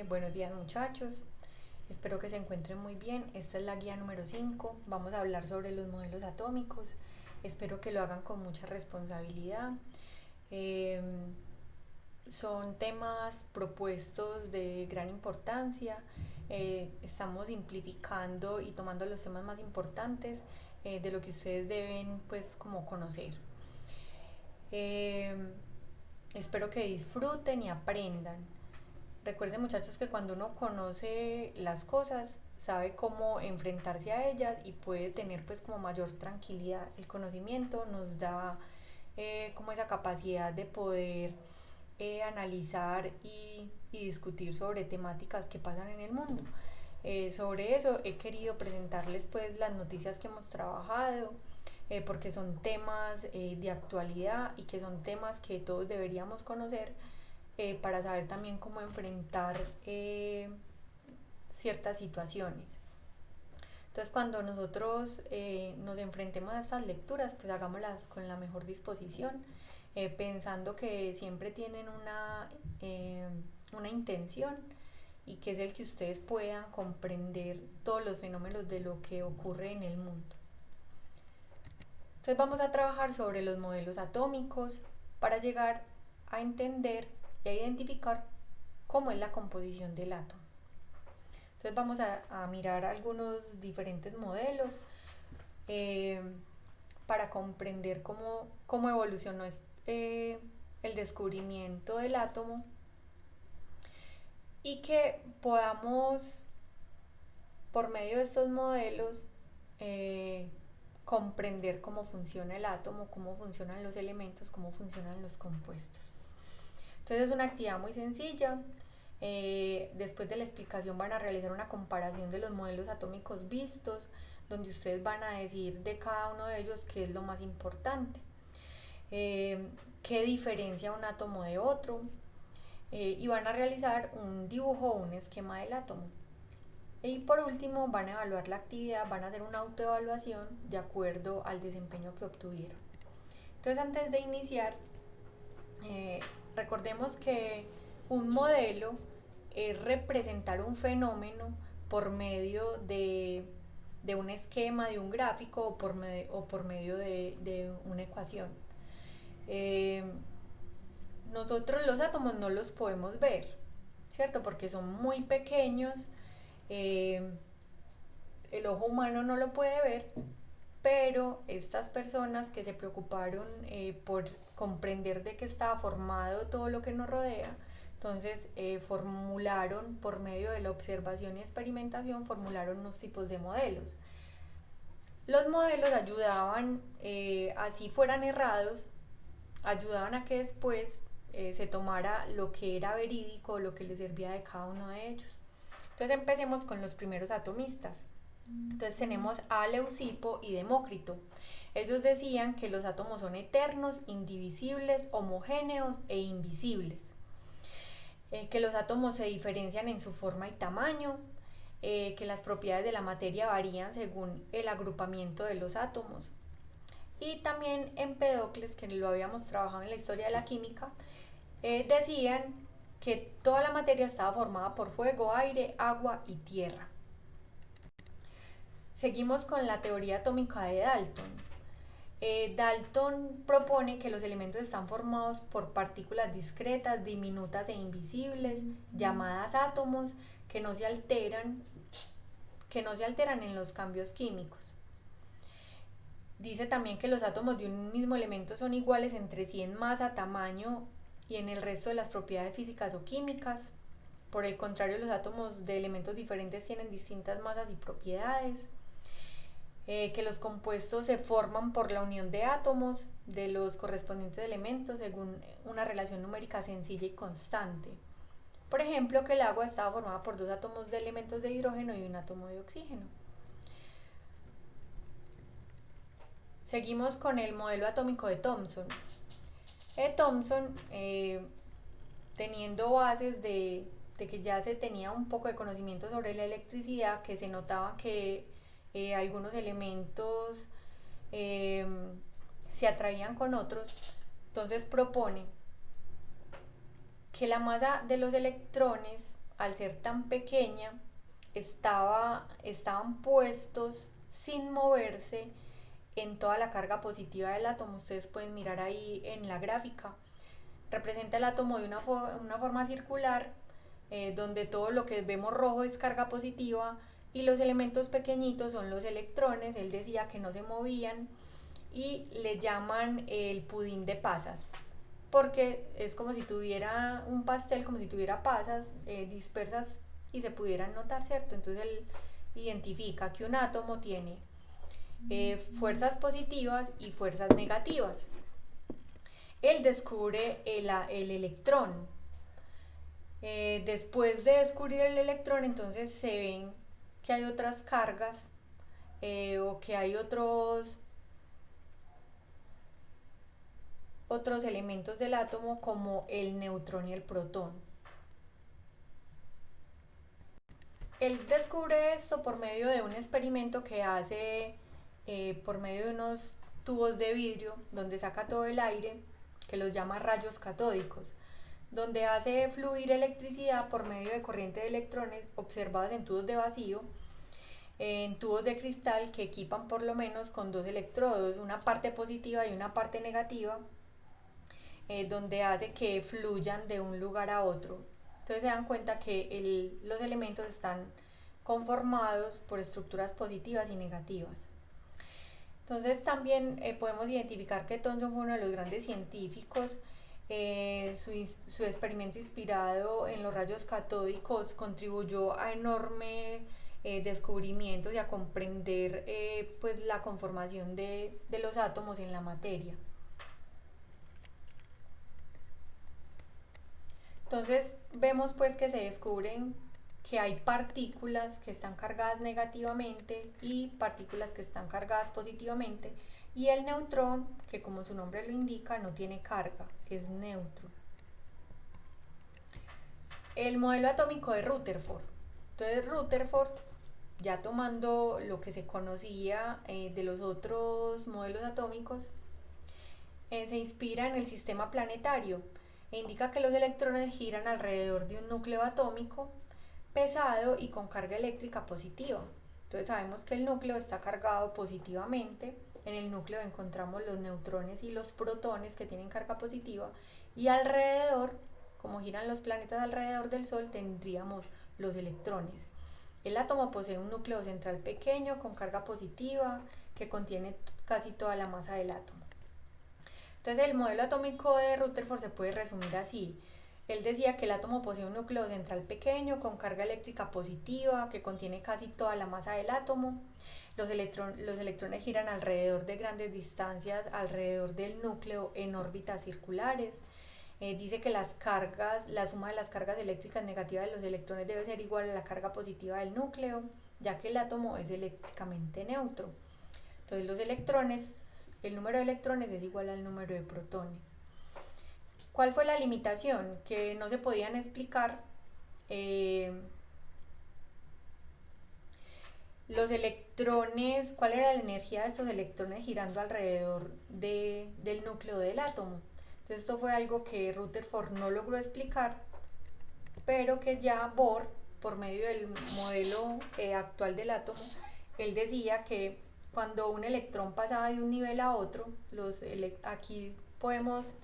Buenos días muchachos, espero que se encuentren muy bien. Esta es la guía número 5. Vamos a hablar sobre los modelos atómicos. Espero que lo hagan con mucha responsabilidad. Eh, Son temas propuestos de gran importancia. Estamos simplificando y tomando los temas más importantes de lo que ustedes deben pues como conocer. Eh, Espero que disfruten y aprendan. Recuerden muchachos que cuando uno conoce las cosas, sabe cómo enfrentarse a ellas y puede tener pues como mayor tranquilidad. El conocimiento nos da como esa capacidad de poder analizar y discutir sobre temáticas que pasan en el mundo. Sobre eso he querido presentarles pues las noticias que hemos trabajado, porque son temas de actualidad y que son temas que todos deberíamos conocer para saber también cómo enfrentar ciertas situaciones. Entonces, cuando nosotros nos enfrentemos a estas lecturas, pues hagámoslas con la mejor disposición, pensando que siempre tienen una intención y que es el que ustedes puedan comprender todos los fenómenos de lo que ocurre en el mundo. Entonces vamos a trabajar sobre los modelos atómicos para llegar a entender y a identificar cómo es la composición del átomo. Entonces vamos a mirar algunos diferentes modelos eh, para comprender cómo evolucionó el descubrimiento del átomo y que podamos, por medio de estos modelos, comprender cómo funciona el átomo, cómo funcionan los elementos, cómo funcionan los compuestos. Entonces es una actividad muy sencilla. Después de la explicación van a realizar una comparación de los modelos atómicos vistos, donde ustedes van a decir de cada uno de ellos qué es lo más importante, qué diferencia un átomo de otro, y van a realizar un dibujo o un esquema del átomo. Y por último van a evaluar la actividad, van a hacer una autoevaluación de acuerdo al desempeño que obtuvieron. Entonces antes de iniciar, eh, recordemos que un modelo es representar un fenómeno por medio de un esquema, de un gráfico o por medio de una ecuación. Eh, Nosotros los átomos no los podemos ver, ¿cierto? Porque son muy pequeños, eh, el ojo humano no lo puede ver, pero estas personas que se preocuparon por comprender de qué estaba formado todo lo que nos rodea, entonces formularon por medio de la observación y experimentación, formularon unos tipos de modelos. Los modelos ayudaban, así fueran errados, ayudaban a que después se tomara lo que era verídico, lo que les servía de cada uno de ellos. Entonces empecemos con los primeros atomistas. Entonces tenemos a Leucipo y Demócrito. Ellos decían que los átomos son eternos, indivisibles, homogéneos e invisibles. Que los átomos se diferencian en su forma y tamaño, que las propiedades de la materia varían según el agrupamiento de los átomos. Y también Empedocles, que lo habíamos trabajado en la historia de la química, decían que toda la materia estaba formada por fuego, aire, agua y tierra. Seguimos con la teoría atómica de Dalton. Dalton propone que los elementos están formados por partículas discretas, diminutas e invisibles, llamadas átomos, que no se alteran en los cambios químicos. Dice también que los átomos de un mismo elemento son iguales entre sí en masa, tamaño y en el resto de las propiedades físicas o químicas. Por el contrario, los átomos de elementos diferentes tienen distintas masas y propiedades. Que los compuestos se forman por la unión de átomos de los correspondientes elementos según una relación numérica sencilla y constante. Por ejemplo, que el agua estaba formada por dos átomos de elementos de hidrógeno y un átomo de oxígeno. Seguimos con el modelo atómico de Thomson. Thomson, teniendo bases de que ya se tenía un poco de conocimiento sobre la electricidad, que se notaba que algunos elementos eh, se atraían con otros, entonces propone que la masa de los electrones al ser tan pequeña, estaban puestos sin moverse en toda la carga positiva del átomo. Ustedes pueden mirar ahí en la gráfica. Representa el átomo de una forma circular, donde todo lo que vemos rojo es carga positiva y los elementos pequeñitos son los electrones. Él decía que no se movían y le llaman el pudín de pasas, porque es como si tuviera un pastel, como si tuviera pasas dispersas y se pudieran notar, ¿cierto? Entonces él identifica que un átomo tiene fuerzas positivas y fuerzas negativas. Él descubre el electrón. Después de descubrir el electrón, entonces se ven que hay otras cargas o que hay otros elementos del átomo como el neutrón y el protón. Él descubre esto por medio de un experimento que hace por medio de unos tubos de vidrio donde saca todo el aire, que los llama rayos catódicos, donde hace fluir electricidad por medio de corriente de electrones observadas en tubos de vacío, en tubos de cristal que equipan por lo menos con dos electrodos, una parte positiva y una parte negativa, donde hace que fluyan de un lugar a otro. Entonces se dan cuenta que los elementos están conformados por estructuras positivas y negativas. Entonces también podemos identificar que Thomson fue uno de los grandes científicos. Su experimento inspirado en los rayos catódicos contribuyó a enormes descubrimientos y a comprender pues la conformación de los átomos en la materia. Entonces vemos pues que se descubren que hay partículas que están cargadas negativamente y partículas que están cargadas positivamente, y el neutrón, que como su nombre lo indica, no tiene carga, es neutro. El modelo atómico de Rutherford. Entonces Rutherford, ya tomando lo que se conocía de los otros modelos atómicos, se inspira en el sistema planetario e indica que los electrones giran alrededor de un núcleo atómico pesado y con carga eléctrica positiva. Entonces sabemos que el núcleo está cargado positivamente. En el núcleo encontramos los neutrones y los protones que tienen carga positiva, y alrededor, como giran los planetas alrededor del Sol, tendríamos los electrones. El átomo posee un núcleo central pequeño con carga positiva que contiene casi toda la masa del átomo. Entonces el modelo atómico de Rutherford se puede resumir así. Él decía que el átomo posee un núcleo central pequeño con carga eléctrica positiva que contiene casi toda la masa del átomo. Los electrones giran alrededor de grandes distancias alrededor del núcleo en órbitas circulares. Dice que la suma de las cargas eléctricas negativas de los electrones debe ser igual a la carga positiva del núcleo, ya que el átomo es eléctricamente neutro. Entonces el número de electrones es igual al número de protones. ¿Cuál fue la limitación? Que no se podían explicar los electrones, cuál era la energía de estos electrones girando alrededor del núcleo del átomo. Entonces esto fue algo que Rutherford no logró explicar, pero que ya Bohr, por medio del modelo actual del átomo, él decía que cuando un electrón pasaba de un nivel a otro, aquí podemos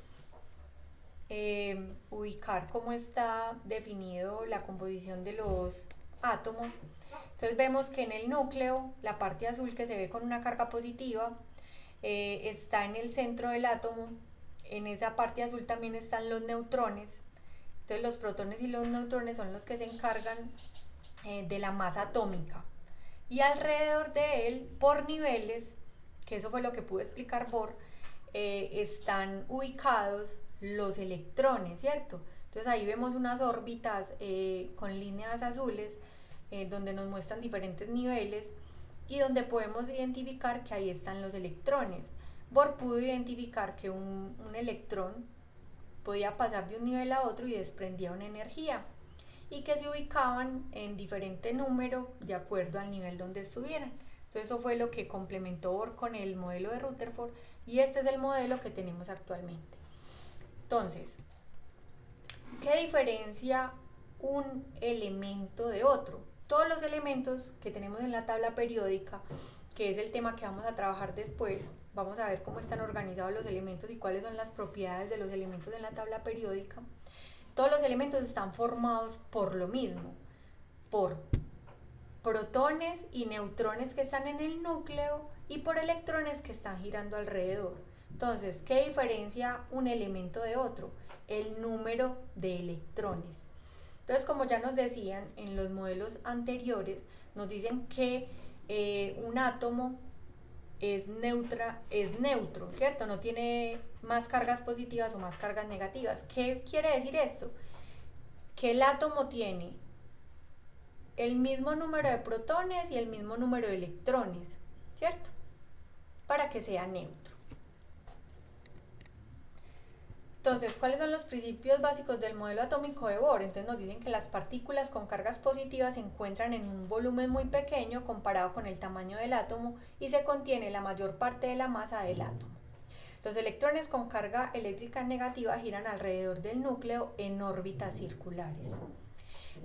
ubicar cómo está definido la composición de los átomos. Entonces vemos que en el núcleo, la parte azul que se ve con una carga positiva, está en el centro del átomo. En esa parte azul también están los neutrones. Entonces los protones y los neutrones son los que se encargan de la masa atómica. Y alrededor de él, por niveles, que eso fue lo que pudo explicar Bohr, están ubicados los electrones, ¿cierto? Entonces ahí vemos unas órbitas con líneas azules donde nos muestran diferentes niveles y donde podemos identificar que ahí están los electrones. Bohr pudo identificar que un electrón podía pasar de un nivel a otro y desprendía una energía, y que se ubicaban en diferente número de acuerdo al nivel donde estuvieran. Entonces eso fue lo que complementó Bohr con el modelo de Rutherford, y este es el modelo que tenemos actualmente. Entonces, ¿qué diferencia un elemento de otro. Todos los elementos que tenemos en la tabla periódica, que es el tema que vamos a trabajar después, vamos a ver cómo están organizados los elementos y cuáles son las propiedades de los elementos en la tabla periódica. Todos los elementos están formados por lo mismo, por protones y neutrones que están en el núcleo y por electrones que están girando alrededor. Entonces, ¿qué diferencia un elemento de otro? El número de electrones. Entonces, como ya nos decían en los modelos anteriores, nos dicen que un átomo es neutro, ¿cierto? No tiene más cargas positivas o más cargas negativas. ¿Qué quiere decir esto? Que el átomo tiene el mismo número de protones y el mismo número de electrones, ¿cierto? Para que sea neutro. Entonces, ¿cuáles son los principios básicos del modelo atómico de Bohr? Entonces nos dicen que las partículas con cargas positivas se encuentran en un volumen muy pequeño comparado con el tamaño del átomo y se contiene la mayor parte de la masa del átomo. Los electrones con carga eléctrica negativa giran alrededor del núcleo en órbitas circulares.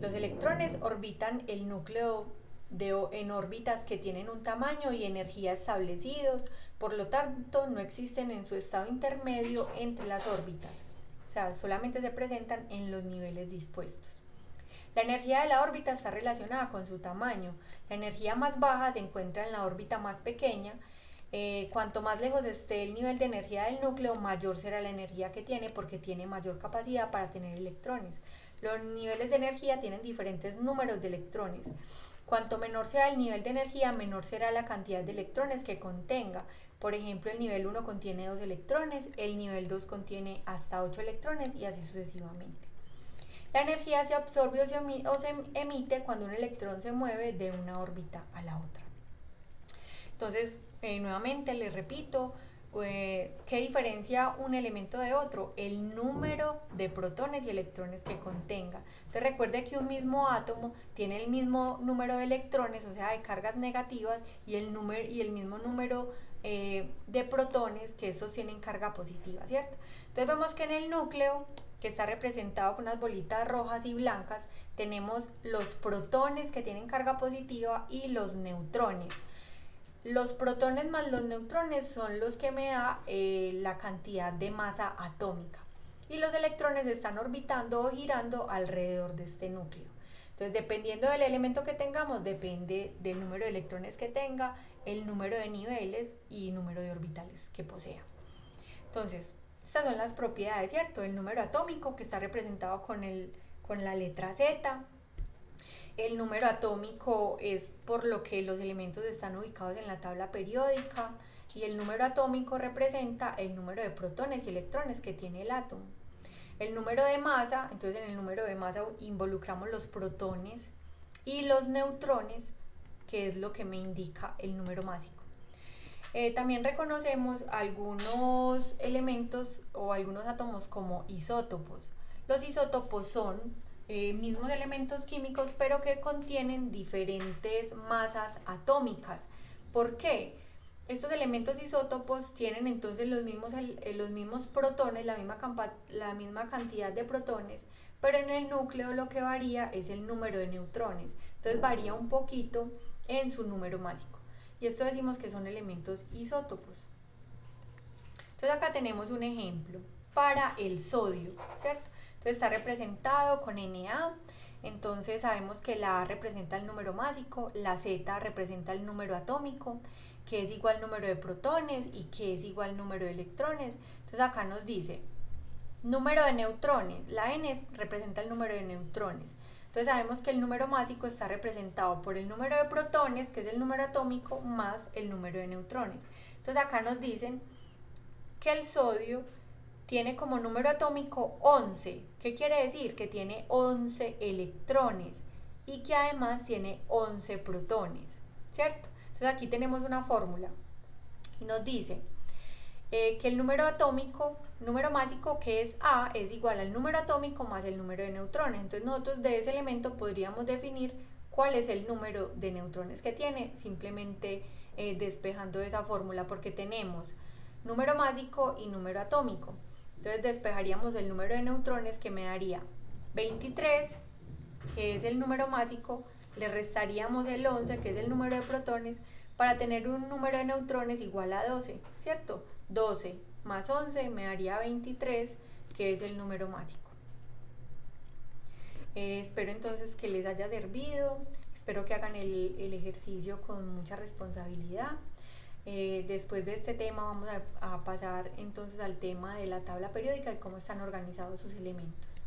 Los electrones orbitan el núcleo en órbitas que tienen un tamaño y energía establecidos, por lo tanto no existen en su estado intermedio entre las órbitas, o sea, solamente se presentan en los niveles dispuestos. La energía de la órbita está relacionada con su tamaño. La energía más baja se encuentra en la órbita más pequeña. Cuanto más lejos esté el nivel de energía del núcleo, mayor será la energía que tiene porque tiene mayor capacidad para tener electrones. Los niveles de energía tienen diferentes números de electrones. Cuanto menor sea el nivel de energía, menor será la cantidad de electrones que contenga. Por ejemplo, el nivel 1 contiene 2 electrones, el nivel 2 contiene hasta 8 electrones y así sucesivamente. La energía se absorbe o se emite cuando un electrón se mueve de una órbita a la otra. Entonces, nuevamente les repito, ¿qué diferencia un elemento de otro? El número de protones y electrones que contenga. Entonces recuerde que un mismo átomo tiene el mismo número de electrones, o sea, de cargas negativas, y el mismo número de protones, que estos tienen carga positiva, ¿cierto? Entonces vemos que en el núcleo, que está representado con unas bolitas rojas y blancas, tenemos los protones que tienen carga positiva y los neutrones. Los protones más los neutrones son los que me da la cantidad de masa atómica. Y los electrones están orbitando o girando alrededor de este núcleo. Entonces, dependiendo del elemento que tengamos, depende del número de electrones que tenga, el número de niveles y número de orbitales que posea. Entonces, estas son las propiedades, ¿cierto? El número atómico, que está representado con la letra Z. El número atómico es por lo que los elementos están ubicados en la tabla periódica, y el número atómico representa el número de protones y electrones que tiene el átomo. El número de masa, entonces en el número de masa involucramos los protones y los neutrones, que es lo que me indica el número másico. También reconocemos algunos elementos o algunos átomos como isótopos. Los isótopos son mismos elementos químicos, pero que contienen diferentes masas atómicas. ¿Por qué? Estos elementos isótopos tienen entonces los mismos protones, la misma cantidad de protones, pero en el núcleo lo que varía es el número de neutrones. Entonces varía un poquito en su número másico. Y esto decimos que son elementos isótopos. Entonces acá tenemos un ejemplo para el sodio, ¿cierto? Entonces está representado con Na, entonces sabemos que la A representa el número másico, la Z representa el número atómico, que es igual al número de protones y que es igual al número de electrones. Entonces acá nos dice número de neutrones, la N representa el número de neutrones. Entonces sabemos que el número másico está representado por el número de protones, que es el número atómico, más el número de neutrones. Entonces acá nos dicen que el sodio tiene como número atómico 11. ¿Qué quiere decir? Que tiene 11 electrones y que además tiene 11 protones, ¿cierto? Entonces aquí tenemos una fórmula y nos dice que el número másico, que es A, es igual al número atómico más el número de neutrones. Entonces nosotros de ese elemento podríamos definir cuál es el número de neutrones que tiene, simplemente despejando esa fórmula, porque tenemos número másico y número atómico. Entonces despejaríamos el número de neutrones, que me daría 23 que es el número másico, le restaríamos el 11, que es el número de protones, para tener un número de neutrones igual a 12, ¿cierto? 12 más 11 me daría 23, que es el número másico. Espero entonces que les haya servido, espero que hagan el ejercicio con mucha responsabilidad. Después de este tema vamos a pasar entonces al tema de la tabla periódica y cómo están organizados sus elementos.